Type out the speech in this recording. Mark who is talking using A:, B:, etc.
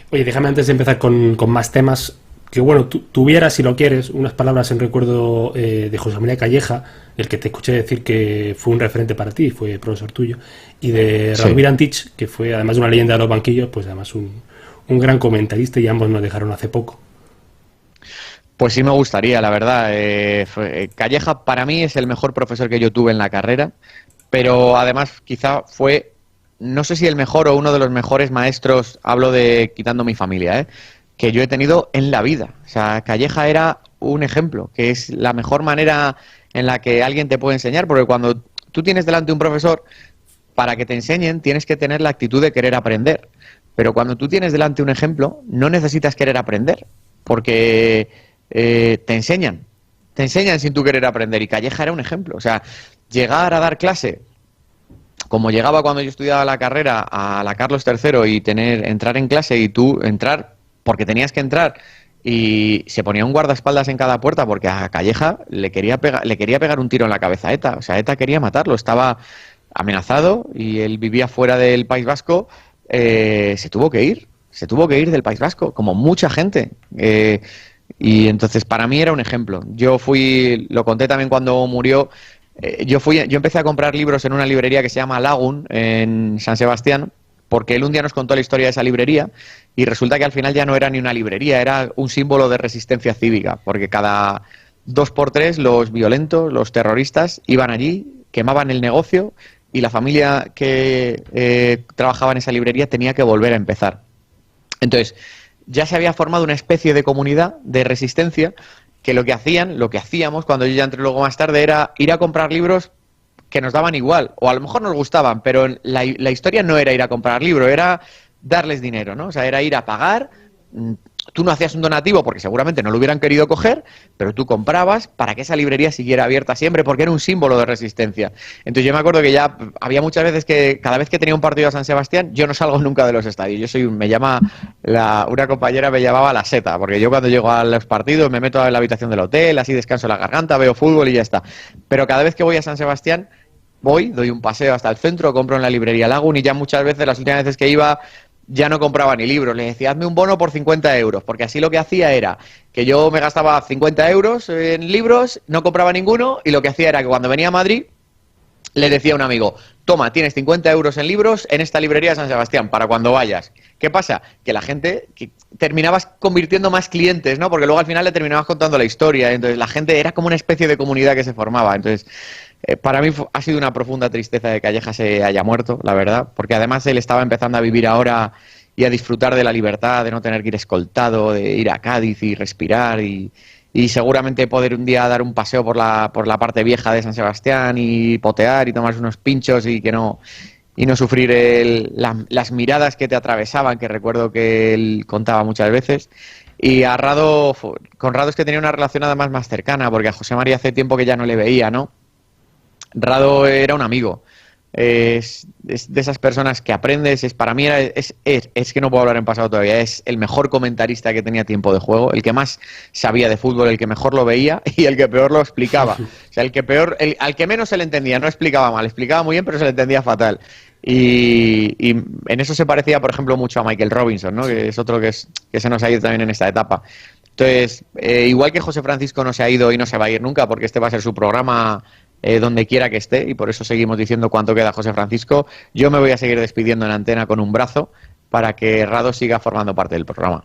A: Oye, déjame antes de empezar con más temas, que bueno, tuviera, si lo quieres, unas palabras en recuerdo de José María Calleja, el que te escuché decir que fue un referente para ti, fue profesor tuyo, y de
B: Sí.
A: Radovir Antich, que fue además de una leyenda de los banquillos, pues además un gran comentarista y ambos nos dejaron hace poco.
B: Pues sí me gustaría, la verdad. Calleja para mí es el mejor profesor que yo tuve en la carrera, pero además quizá fue, no sé si el mejor o uno de los mejores maestros, hablo de quitando mi familia, que yo he tenido en la vida. O sea, Calleja era un ejemplo, que es la mejor manera en la que alguien te puede enseñar, porque cuando tú tienes delante un profesor, para que te enseñen tienes que tener la actitud de querer aprender. Pero cuando tú tienes delante un ejemplo, no necesitas querer aprender, porque te enseñan sin tú querer aprender. Y Calleja era un ejemplo. O sea, llegar a dar clase, como llegaba cuando yo estudiaba la carrera a la Carlos III y entrar en clase y tú entrar porque tenías que entrar y se ponía un guardaespaldas en cada puerta porque a Calleja le quería pegar un tiro en la cabeza a ETA. O sea, ETA quería matarlo, estaba amenazado y él vivía fuera del País Vasco. Se tuvo que ir del País Vasco, como mucha gente. Y entonces para mí era un ejemplo. Lo conté también cuando murió. Yo empecé a comprar libros en una librería que se llama Lagun en San Sebastián, porque él un día nos contó la historia de esa librería y resulta que al final ya no era ni una librería, era un símbolo de resistencia cívica, porque cada dos por tres los violentos, los terroristas, iban allí, quemaban el negocio y la familia que trabajaba en esa librería tenía que volver a empezar. Entonces, ya se había formado una especie de comunidad de resistencia que lo que hacíamos cuando yo ya entré luego más tarde era ir a comprar libros que nos daban igual, o a lo mejor nos gustaban, pero la historia no era ir a comprar libros, era darles dinero, ¿no? O sea, era ir a pagar. Tú no hacías un donativo porque seguramente no lo hubieran querido coger, pero tú comprabas para que esa librería siguiera abierta siempre porque era un símbolo de resistencia. Entonces yo me acuerdo que ya había muchas veces que cada vez que tenía un partido a San Sebastián, yo no salgo nunca de los estadios. Una compañera me llamaba la seta, porque yo cuando llego a los partidos me meto en la habitación del hotel, así descanso la garganta, veo fútbol y ya está. Pero cada vez que voy a San Sebastián, doy un paseo hasta el centro, compro en la librería Lagun y ya muchas veces, las últimas veces que iba, ya no compraba ni libros. Le decía, hazme un bono por 50 euros, porque así lo que hacía era que yo me gastaba 50 euros en libros, no compraba ninguno y lo que hacía era que cuando venía a Madrid le decía a un amigo, toma, tienes 50 euros en libros en esta librería de San Sebastián para cuando vayas. ¿Qué pasa? Que la gente, que terminabas convirtiendo más clientes, ¿no? Porque luego al final le terminabas contando la historia. Entonces la gente era como una especie de comunidad que se formaba. Entonces, para mí ha sido una profunda tristeza de que Calleja se haya muerto, la verdad, porque además él estaba empezando a vivir ahora y a disfrutar de la libertad, de no tener que ir escoltado, de ir a Cádiz y respirar y seguramente poder un día dar un paseo por la parte vieja de San Sebastián y potear y tomarse unos pinchos y no sufrir las miradas que te atravesaban, que recuerdo que él contaba muchas veces. Y con Rado es que tenía una relación además más cercana, porque a José María hace tiempo que ya no le veía, ¿no? Rado era un amigo. Es de esas personas que aprendes. Para mí es que no puedo hablar en pasado todavía. Es el mejor comentarista que tenía tiempo de juego, el que más sabía de fútbol, el que mejor lo veía y el que peor lo explicaba. O sea, al que menos se le entendía, no explicaba mal, explicaba muy bien, pero se le entendía fatal. Y en eso se parecía, por ejemplo, mucho a Michael Robinson, ¿no? Que es otro que se nos ha ido también en esta etapa. Entonces, igual que José Francisco no se ha ido y no se va a ir nunca, porque este va a ser su programa donde quiera que esté, y por eso seguimos diciendo cuánto queda José Francisco, yo me voy a seguir despidiendo en antena con un brazo para que Rado siga formando parte del programa.